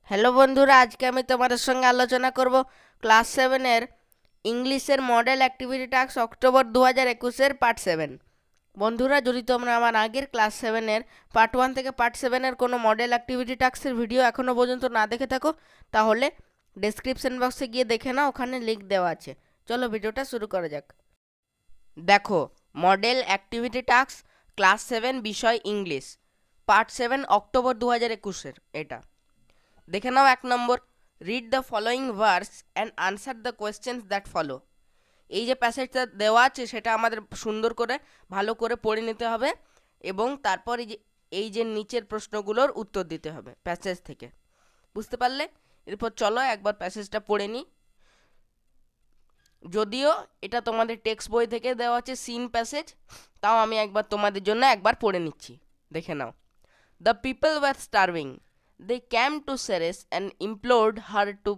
Hello বন্ধুরা, আজকে আমি তোমাদের সঙ্গে আলোচনা করব ক্লাস সেভেনের ইংলিশের মডেল অ্যাক্টিভিটি টাস্ক অক্টোবর 2021-এর পার্ট 7। বন্ধুরা, যদি তোমরা আমার আগের ক্লাস সেভেনের পার্ট 1 থেকে পার্ট 7-এর কোনো মডেল অ্যাক্টিভিটি টাস্কের ভিডিও এখনও পর্যন্ত না দেখে থাকো, তাহলে ডেসক্রিপশন বক্সে গিয়ে দেখে নাও, ওখানে লিঙ্ক দেওয়া আছে। চলো ভিডিওটা শুরু করা যাক। দেখো, মডেল অ্যাক্টিভিটি টাস্ক ক্লাস 7 বিষয় ইংলিশ, পার্ট 7 অক্টোবর 2021-এর এটা। দেখে নাও 1 number, read the following verse and answer the questions that follow. এই যে প্যাসেজটা দেওয়া আছে সেটা আমাদের সুন্দর করে ভালো করে পড়ে নিতে হবে এবং তারপর এই যে নিচের প্রশ্নগুলোর উত্তর দিতে হবে প্যাসেজ থেকে। বুঝতে পারলে? এরপর চলো একবার প্যাসেজটা পড়ে নিই। যদিও এটা তোমাদের টেক্সট বই থেকে দেওয়া আছে সিন প্যাসেজ, তাও আমি একবার তোমাদের জন্য একবার পড়ে নিচ্ছি। দেখে নাও। The people were starving. They came to Ceres and implored her to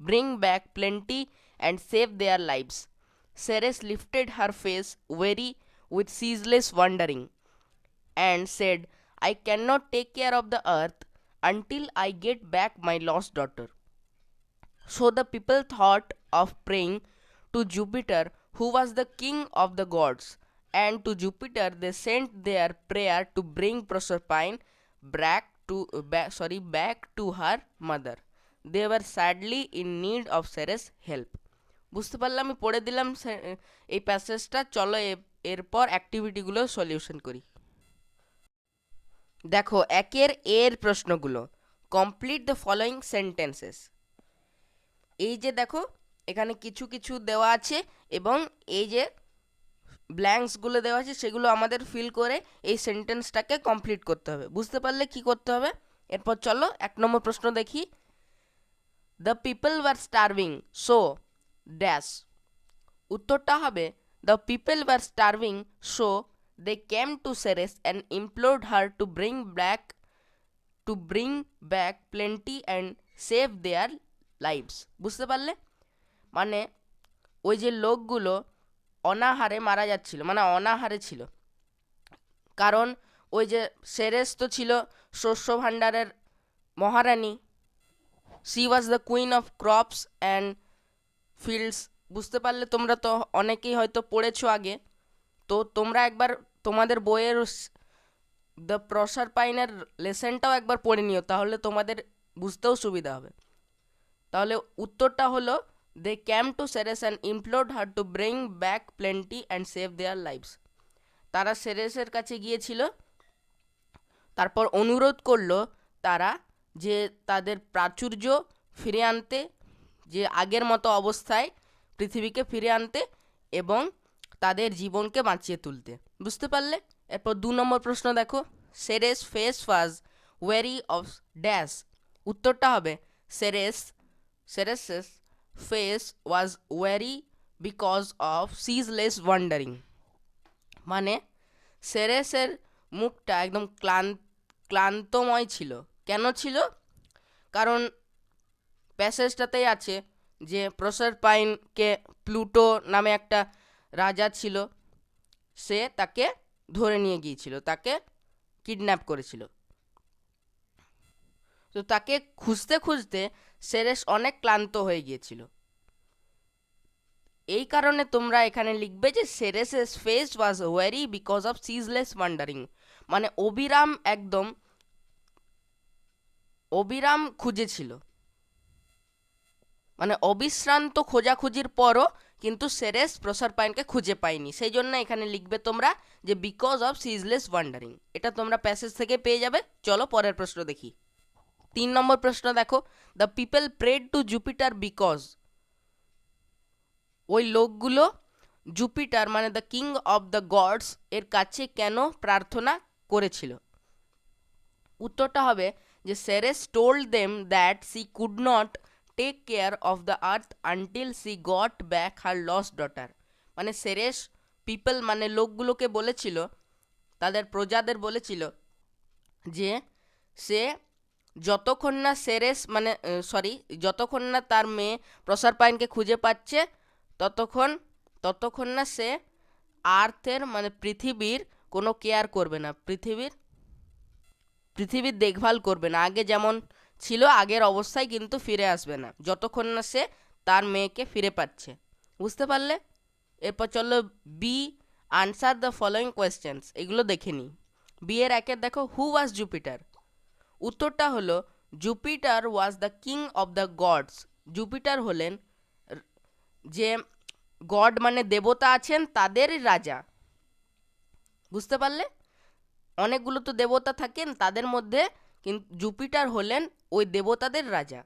bring back plenty and save their lives. Ceres lifted her face weary with ceaseless wondering and said, I cannot take care of the earth until I get back my lost daughter. So the people thought of praying to Jupiter, who was the king of the gods, and to Jupiter they sent their prayer to bring Proserpine back to her mother. They were sadly in need of Ceres' help. বুঝতে পারলাম, আমি পড়ে দিলাম এই প্যাসেজটা। চলো এরপর অ্যাক্টিভিটিগুলো solution করি। দেখো, এর প্রশ্নগুলো। Complete the following sentences. এই যে দেখো, এখানে কিছু কিছু দেওয়া আছে এবং এই যে ব্ল্যাঙ্কসগুলো দেওয়া আছে সেগুলো আমাদের ফিল করে এই সেন্টেন্সটাকে কমপ্লিট করতে হবে। বুঝতে পারলে কি করতে হবে? এরপর চলো 1 নম্বর প্রশ্ন দেখি। The people were starving, so dash. উত্তরটা হবে the people were starving, so they came to Ceres and implored her to bring back plenty and save their lives. বুঝতে পারলে? মানে ওই যে লোকগুলো অনাহারে মারা যাচ্ছিল, মানে অনাহারে ছিল, কারণ ওই যে সেরেস তো ছিল শস্য ভাণ্ডারের মহারানী। She was the queen of crops and fields. বুঝতে পারলে? তোমরা তো অনেকেই হয়তো পড়েছো আগে, তো তোমরা একবার তোমাদের বইয়ের দ্য প্রসারপাইনের লেসনটাও একবার পড়ে নিও, তাহলে তোমাদের বুঝতেও সুবিধা হবে। তাহলে উত্তরটা হলো they came to Ceres and implored her to bring back plenty and save their lives. তারা সেরেসের কাছে গিয়েছিল, তারপর অনুরোধ করলো তারা যে তাদের প্রাচুর্য ফিরে আনতে, যে আগের মতো অবস্থায় পৃথিবীকে ফিরে আনতে এবং তাদের জীবনকে বাঁচিয়ে তুলতে। বুঝতে পারলে? এরপর 2 নম্বর প্রশ্ন দেখো। Ceres face was weary of dash. উত্তরটা হবে Ceres's face was weary because of ceaseless wandering. মানে সেরেসের মুখটা একদম ক্লান্তময় ছিল। কেন ছিল? কারণ প্যাসেজটাতেই আছে যে প্রসারপাইনকে প্লুটো নামে একটা রাজা ছিল, সে তাকে ধরে নিয়ে গিয়েছিল, তাকে কিডন্যাপ করেছিল। তো তাকে খুঁজতে খুঁজতে সেরেস অনেক ক্লান্ত হয়ে গিয়েছিল। এই কারণে তোমরা এখানে লিখবে যে Ceres's face was weary because of ceaseless wandering. মানে অবিরাম খুঁজেছিল, মানে অবিশ্রান্ত খোঁজাখুঁজির পরও কিন্তু সেরেস প্রসারপাইনকে খুঁজে পায়নি। সেই জন্য এখানে লিখবে তোমরা যে বিকজ অফ সিজলেস ওয়ান্ডারিং। এটা তোমরা প্যাসেজ থেকে পেয়ে যাবে। চলো পরের প্রশ্ন দেখি। 3 নম্বর প্রশ্ন দেখো। The people prayed to Jupiter because. ওই লোকগুলো জুপিটার মানে the king of the gods এর কাছে কেন প্রার্থনা করেছিল? উত্তরটা হবে যে Ceres told them that she could not take care of the earth until she got back her lost daughter. মানে সেরেস পিপল মানে লোকগুলোকে বলেছিল, তাদের প্রজাদের বলেছিল যে সে যতক্ষণ না যতক্ষণ না তার মেয়ে প্রসারপাইনকে খুঁজে পাচ্ছে ততক্ষণ না সে আর্থের মানে পৃথিবীর কোনো কেয়ার করবে না, পৃথিবীর দেখভাল করবে না। আগে যেমন ছিল আগের অবস্থায় কিন্তু ফিরে আসবে না যতক্ষণ না সে তার মেয়েকে ফিরে পাচ্ছে। বুঝতে পারলে? এরপর চলো B, answer the following questions, এগুলো দেখে নিই। বি এর একের দেখো, হু ওয়াজ জুপিটার? উত্তরটা হলো Jupiter was the king of the gods. Jupiter হলেন যে গড মানে দেবতা আছেন তাদের রাজা। বুঝতে পারলে? অনেকগুলো তো দেবতা থাকেন, তাদের মধ্যে কিন্তু জুপিটার হলেন ওই দেবতাদের রাজা।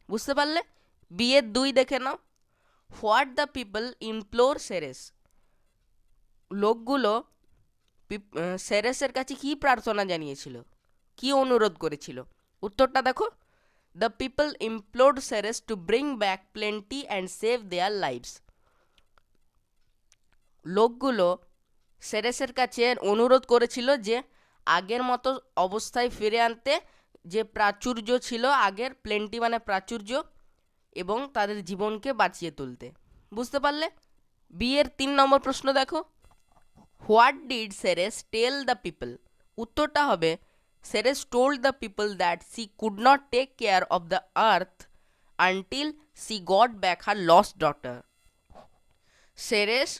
বুঝতে পারলে? বিয়ের দুই দেখে নাও, what the people implore Ceres. লোকগুলো সেরেসের কাছে কি প্রার্থনা জানিয়েছিল, কি অনুরোধ করেছিল? উত্তরটা দেখো, the people implored Ceres to bring back plenty and save their lives. লোকগুলো সেরেসের কাছে অনুরোধ করেছিল যে আগের মতো অবস্থায় ফিরে আনতে, যে প্রাচুর্য ছিল আগের, প্লেন্টি মানে প্রাচুর্য, এবং তাদের জীবনকে বাঁচিয়ে তুলতে। বুঝতে পারলে? বিয়ের 3 নম্বর প্রশ্ন দেখো, what did Ceres tell the people? উত্তরটা হবে, Ceres told the people that she could not take care of the earth until she got back her lost daughter. Ceres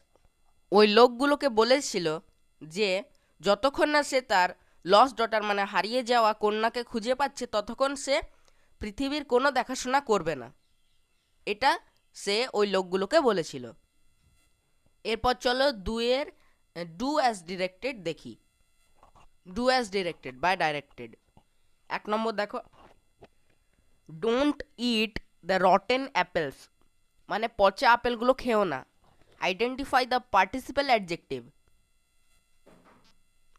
ওই লোকগুলোকে বলেছিল যে যতক্ষণ না সে তার লস্ট ডটার মানে হারিয়ে যাওয়া কন্যাকে খুঁজে পাচ্ছে ততক্ষণ সে পৃথিবীর কোনো দেখাশোনা করবে না। এটা সে ওই লোকগুলোকে বলেছিল। এরপর চলো দুয়ের ডু অ্যাজ ডিরেক্টেড দেখি। ডু অ্যাজ ডিরেক্টেড বা ডাইরেক্টেড। 1 নম্বর দেখো, don't eat the rotten apples, মানে পচা আপেলগুলো খেও না। Identify the participle adjective.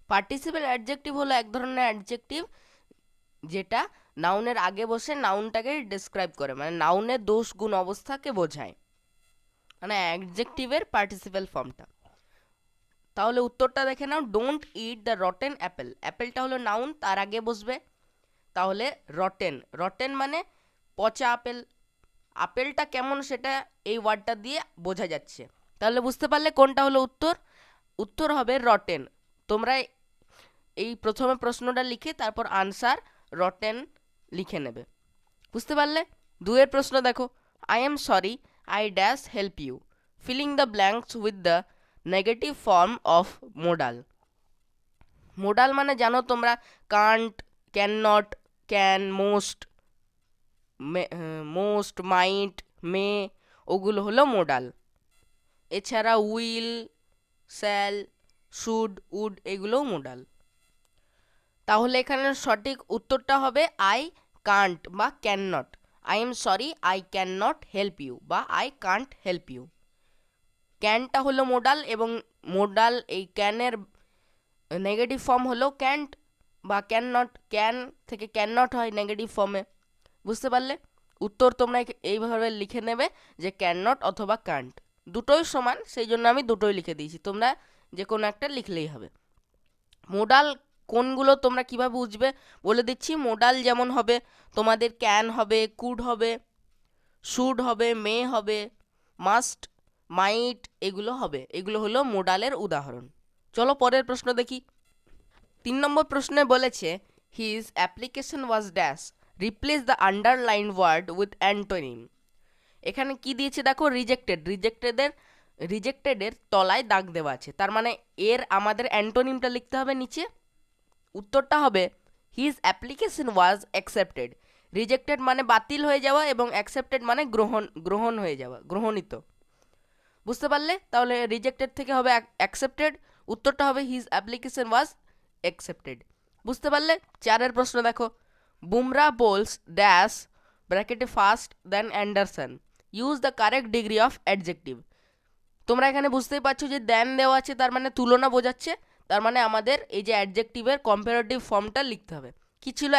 Participle adjective হলো এক ধরনের অ্যাডজেক্টিভ যেটা নাউনের আগে বসে নাউনটাকে ডিসক্রাইব করে, মানে নাউনের দোষ গুণ অবস্থাকে বোঝায়, মানে অ্যাডজেক্টিভের পার্টিসিপেল ফর্মটা। তাহলে উত্তরটা দেখে নাও, don't eat the rotten apple. অ্যাপেলটা হলো নাউন, তার আগে বসবে তাহলে রটেন। রটেন মানে পচা আপেল। আপেলটা কেমন সেটা এই ওয়ার্ডটা দিয়ে বোঝা যাচ্ছে। তাহলে বুঝতে পারলে কোনটা হলো উত্তর? উত্তর হবে রটেন। তোমরা এই প্রথমে প্রশ্নটা লিখে তারপর আনসার রটেন লিখে নেবে। বুঝতে পারলে? দুয়ের প্রশ্ন দেখো, I am sorry I dash help you, filling the blanks with the negative form of modal. Modal মানে জানো তোমরা, Kant, can not, can, most, most, মাইট, মে, ওগুলো হলো মোডাল। এছাড়া উইল, শ্যাল, শুড, উড এগুলোও মোডাল। তাহলে এখানে সঠিক উত্তরটা হবে আই কান্ট বা can not. I am sorry I can not help you বা আই কান্ট হেল্প ইউ। ক্যানটা হলো মোডাল এবং মোডাল এই ক্যানের নেগেটিভ ফর্ম হলো ক্যান্ট বা ক্যান নট। ক্যান থেকে ক্যান নট হয় নেগেটিভ ফর্মে। বুঝতে পারলে? উত্তর তোমরা এইভাবে লিখে নেবে যে ক্যান নট অথবা কান্ট, দুটোই সমান, সেই জন্য আমি দুটোই লিখে দিয়েছি, তোমরা যে কোনো একটা লিখলেই হবে। মোডাল কোনগুলো তোমরা কিভাবে বুঝবে বলে দিচ্ছি। মোডাল যেমন হবে তোমাদের ক্যান হবে, কুড হবে, শুড হবে, মে হবে, মাস্ট, মাইট এগুলো হবে। এগুলো হলো মোডালের উদাহরণ। চলো পরের প্রশ্ন দেখি। 3 নম্বর প্রশ্নে বলেছে his application was dash, replace the underline word with antonym. এখানে কি দিয়েছে দেখো, রিজেক্টেড। রিজেক্টেডের তলায় দাগ দেওয়া আছে, তার মানে এর আমাদের অ্যান্টোনিমটা লিখতে হবে নিচে। উত্তরটা হবে হিজ অ্যাপ্লিকেশন ওয়াজ অ্যাকসেপ্টেড। রিজেক্টেড মানে বাতিল হয়ে যাওয়া এবং অ্যাকসেপ্টেড মানে গ্রহণ হয়ে যাওয়া, গ্রহণিত। বুঝতে পারলে? তাহলে রিজেক্টেড থেকে হবে অ্যাকসেপ্টেড, উত্তরটা হবে হিজ অ্যাপ্লিকেশন ওয়াজ অ্যাকসেপ্টেড। বুঝতে পারলে? 4 প্রশ্ন দেখো, বুমরা বোলস ড্যাশ ব্র্যাকেটে fast then Anderson, use the correct degree of adjective. তোমরা এখানে বুঝতেই পারছো যে দেন দেওয়া আছে, তার মানে তুলনা বোঝাচ্ছে, তার মানে আমাদের এই যে অ্যাডজেক্টিভের কম্পারেটিভ ফর্মটা লিখতে হবে। কি ছিল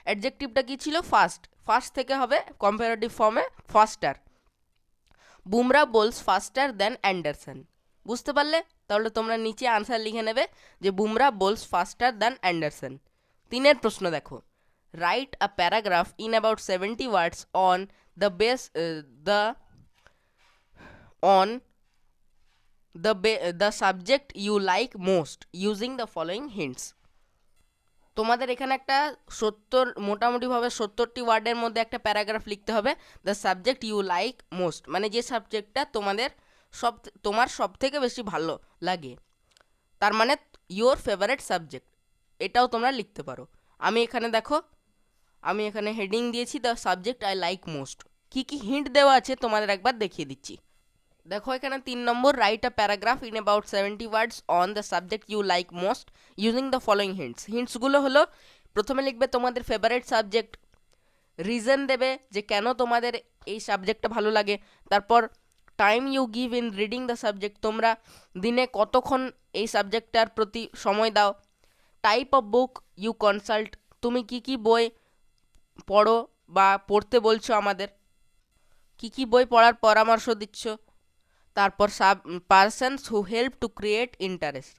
অ্যাডজেক্টিভটা? কি ছিল? ফাস্ট। ফাস্ট থেকে হবে কম্পারেটিভ ফর্মে ফাস্টার। বুমরা বোলস ফাস্টার দেন অ্যান্ডারসন। বুঝতে পারলে? তাহলে তোমরা নিচে আনসার লিখে নেবে যে বুমরা বোলস ফাস্টার দেন অ্যান্ডারসন। 3 প্রশ্ন দেখো, right a paragraph in about 70 words on the on the subject you like most using the following hints. তোমাদের এখানে একটা 70 মোটামুটিভাবে 70টি ওয়ার্ডের মধ্যে একটা প্যারাগ্রাফ লিখতে হবে, the subject you like most, মানে যে সাবজেক্টটা তোমার সব থেকে বেশি ভালো লাগে, তার মানে ইওর ফেভারিট সাবজেক্ট, এটাও তোমরা লিখতে পারো। আমি এখানে হেডিং দিয়েছি the subject I like most. কী কী হিন্ট দেওয়া আছে তোমাদের একবার দেখিয়ে দিচ্ছি। দেখো এখানে 3 number, write a paragraph in about 70 words on the subject you like most using the following hints. হিন্টসগুলো হলো, প্রথমে লিখবে তোমাদের ফেভারিট সাবজেক্ট, রিজন দেবে যে কেন তোমাদের এই সাবজেক্টটা ভালো লাগে, তারপর time you give in reading the subject, তোমরা দিনে কতক্ষণ এই সাবজেক্টটার প্রতি সময় দাও, type of book you consult, তুমি কি কি বই পড়ো বা পড়তে বলছো আমাদের, কি কি বই পড়ার পরামর্শ দিচ্ছ, তারপর persons who help to create interest,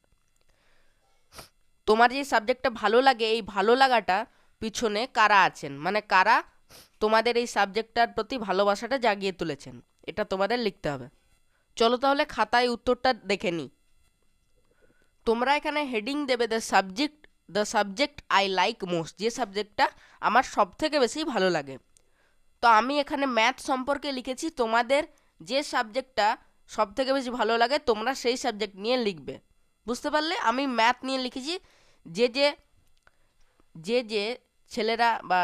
তোমার যে সাবজেক্টটা ভালো লাগে এই ভালো লাগাটা পিছনে কারা আছেন, মানে কারা তোমাদের এই সাবজেক্টটার প্রতি ভালোবাসাটা জাগিয়ে তুলেছেন, এটা তোমাদের লিখতে হবে। চলো তাহলে খাতায় উত্তরটা দেখে নিই। তোমরা এখানে হেডিং দেবে the subject I like most, যে সাবজেক্টটা আমার সব থেকে বেশি ভালো লাগে। তো আমি এখানে ম্যাথ সম্পর্কে লিখেছি, তোমাদের যে সাবজেক্টটা সব থেকে বেশি ভালো লাগে তোমরা সেই সাবজেক্ট নিয়ে লিখবে, বুঝতে পারলে। আমি ম্যাথ নিয়ে লিখেছি। যে যে যে যে ছেলেরা বা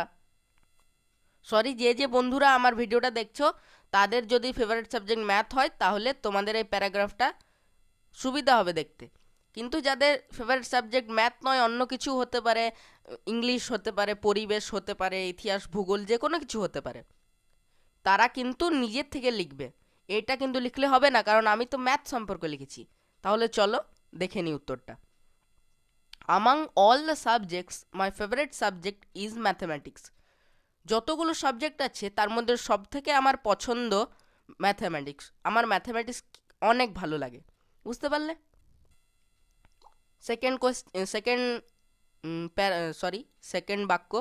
যে বন্ধুরা আমার ভিডিওটা দেখছো তাদের যদি ফেভারিট সাবজেক্ট ম্যাথ হয় তাহলে তোমাদের এই প্যারাগ্রাফটা সুবিধা হবে দেখতে। কিন্তু যাদের ফেভারিট সাবজেক্ট ম্যাথ নয়, অন্য কিছু হতে পারে, ইংলিশ হতে পারে, পরিবেশ হতে পারে, ইতিহাস ভূগোল, যে কোনো কিছু হতে পারে, তারা কিন্তু নিজের থেকে লিখবে। এটা কিন্তু লিখলে হবে না, কারণ আমি তো ম্যাথ সম্পর্কে লিখেছি। তাহলে চলো দেখে নিই উত্তরটা। among all the subjects my favorite subject is mathematics, যতগুলো সাবজেক্ট আছে তার মধ্যে সব থেকে আমার পছন্দ ম্যাথামেটিক্স, আমার ম্যাথামেটিক্স অনেক ভালো লাগে, বুঝতে পারলে। সেকেন্ড কোয়েশ্চেন, সেকেন্ড বাক্য,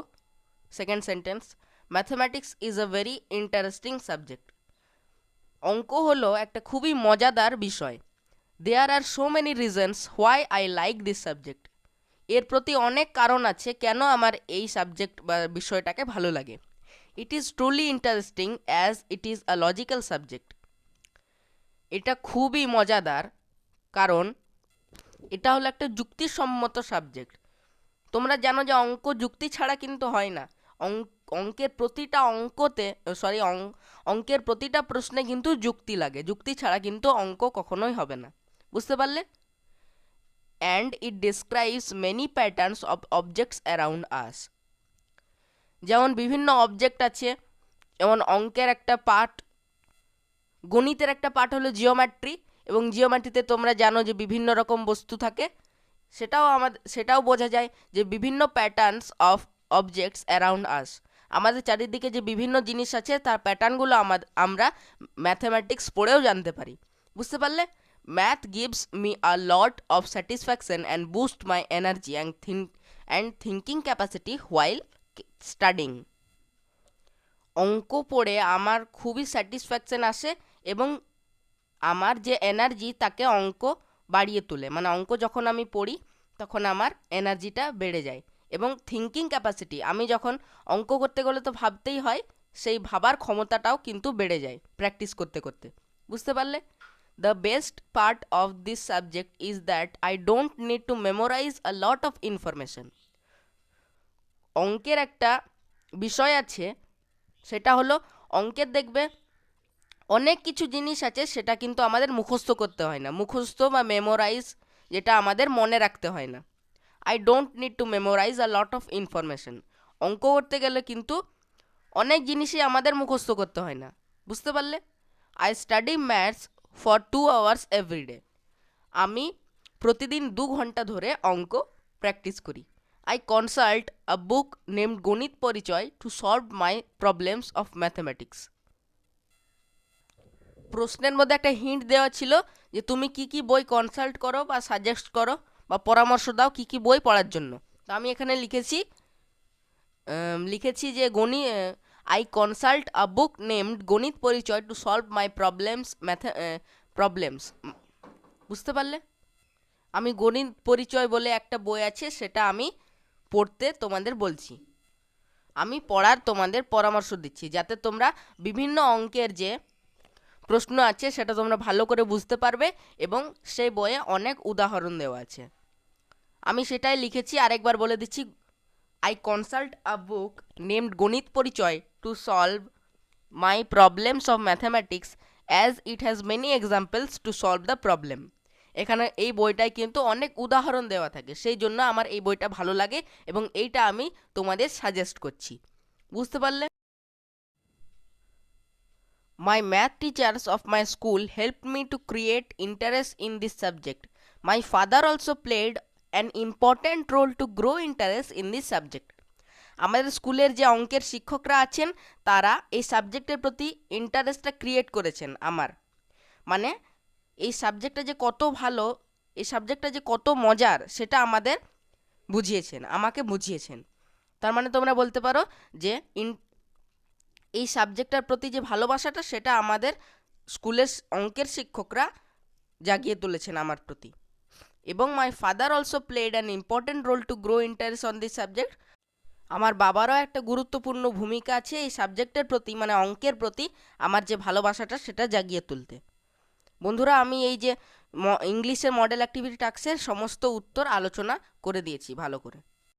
second sentence, mathematics is a very interesting subject, অঙ্ক হলো একটা খুবই মজাদার বিষয়। There are so many reasons why I like this subject, এর প্রতি অনেক কারণ আছে কেন আমার এই সাবজেক্ট বা বিষয়টাকে ভালো লাগে। It is truly interesting as it is a logical subject, এটা খুবই মজাদার কারণ এটা হলো একটা যুক্তিসম্মত সাবজেক্ট। তোমরা জানো যে অঙ্ক যুক্তি ছাড়া কিন্তু হয় না, অঙ্কের প্রতিটা অঙ্কের প্রতিটা প্রশ্নে কিন্তু যুক্তি লাগে, যুক্তি ছাড়া কিন্তু অঙ্ক কখনোই হবে না, বুঝতে পারলে। And it describes many patterns of objects around us, যেমন বিভিন্ন অবজেক্ট আছে, যেমন অঙ্কের একটা পার্ট, গণিতের একটা পার্ট হলো জিওমেট্রি, এবং জিওমেট্রিতে তোমরা জানো যে বিভিন্ন রকম বস্তু থাকে, সেটাও বোঝা যায় যে বিভিন্ন patterns of objects around us, আমাদের চারিদিকে যে বিভিন্ন জিনিস আছে তার প্যাটার্নগুলো আমরা ম্যাথামেটিক্স পড়েও জানতে পারি, বুঝতে পারলে। Math gives me a lot of satisfaction and boost my energy and thinking capacity while studying, অঙ্ক পড়ে আমার খুবই স্যাটিসফ্যাকশন আসে এবং আমার যে এনার্জি তাকে অঙ্ক বাড়িয়ে তোলে, মানে অঙ্ক যখন আমি পড়ি তখন আমার এনার্জিটা বেড়ে যায়, এবং থিঙ্কিং ক্যাপাসিটি, আমি যখন অঙ্ক করতে গেলে তো ভাবতেই হয়, সেই ভাবার ক্ষমতাটাও কিন্তু বেড়ে যায় প্র্যাকটিস করতে করতে, বুঝতে পারলে। The best part of this subject is that I don't need to memorise a lot of information, অঙ্কের একটা বিষয় আছে, সেটা হলো অঙ্কের দেখবে অনেক কিছু জিনিস আছে সেটা কিন্তু আমাদের মুখস্থ করতে হয় না, মুখস্থ বা মেমোরাইজ, যেটা আমাদের মনে রাখতে হয় না। I don't need to memorise a lot of information, অঙ্ক করতে গেলে কিন্তু অনেক জিনিসই আমাদের মুখস্থ করতে হয় না, বুঝতে পারলে। I study maths for 2 hours every day, আমি প্রতিদিন 2 ঘন্টা ধরে অঙ্ক প্র্যাকটিস করি। I consult a book named Ganit Parichay to solve my problems of mathematics, প্রশ্নের মধ্যে একটা হিন্ট দেওয়া ছিল যে তুমি কি কি বই কনসাল্ট করো বা সাজেস্ট করো বা পরামর্শ দাও কি কি বই পড়ার জন্য। তো আমি এখানে লিখেছি যে I consult a book named Ganit Parichay to solve my problems, বুঝতে পারলে। আমি গণিত পরিচয় বলে একটা বই আছে সেটা আমি পড়তে তোমাদের বলছি, আমি পড়ার তোমাদের পরামর্শ দিচ্ছি, যাতে তোমরা বিভিন্ন অঙ্কের যে প্রশ্ন আছে সেটা তোমরা ভালো করে বুঝতে পারবে, এবং সেই বইয়ে অনেক উদাহরণ দেওয়া আছে। আমি সেটাই লিখেছি, আরেকবার বলে দিচ্ছি। I consult a book named Ganit Parichay to solve my problems of mathematics as it has many examples to solve the problem. এখানে এই বইটায় কিন্তু অনেক উদাহরণ দেওয়া থাকে, সেই জন্য আমার এই বইটা ভালো লাগে এবং এইটা আমি তোমাদের সাজেস্ট করছি। বুঝতে পারলে? My math teachers of my school helped me to create interest in this subject. My father also played an important role to grow interest in this subject. আমাদের স্কুলের যে অঙ্কের শিক্ষকরা আছেন তারা এই সাবজেক্টের প্রতি ইন্টারেস্টটা ক্রিয়েট করেছেন আমার, মানে এই সাবজেক্টটা যে কত ভালো, এই সাবজেক্টটা যে কত মজার সেটা আমাকে বুঝিয়েছেন। তার মানে তোমরা বলতে পারো যে এই সাবজেক্টটার প্রতি যে ভালোবাসাটা সেটা আমাদের স্কুলের অঙ্কের শিক্ষকরা জাগিয়ে তুলেছেন আমার প্রতি। এবং my father also played an important role to grow interest on this subject. আমার বাবারও একটা গুরুত্বপূর্ণ ভূমিকা আছে এই সাবজেক্টের প্রতি, মানে অঙ্কের প্রতি আমার যে ভালোবাসাটা সেটা জাগিয়ে তুলতে। বন্ধুরা, আমি এই যে ইংলিশের মডেল অ্যাক্টিভিটি টাস্কের সমস্ত উত্তর আলোচনা করে দিয়েছি ভালো করে।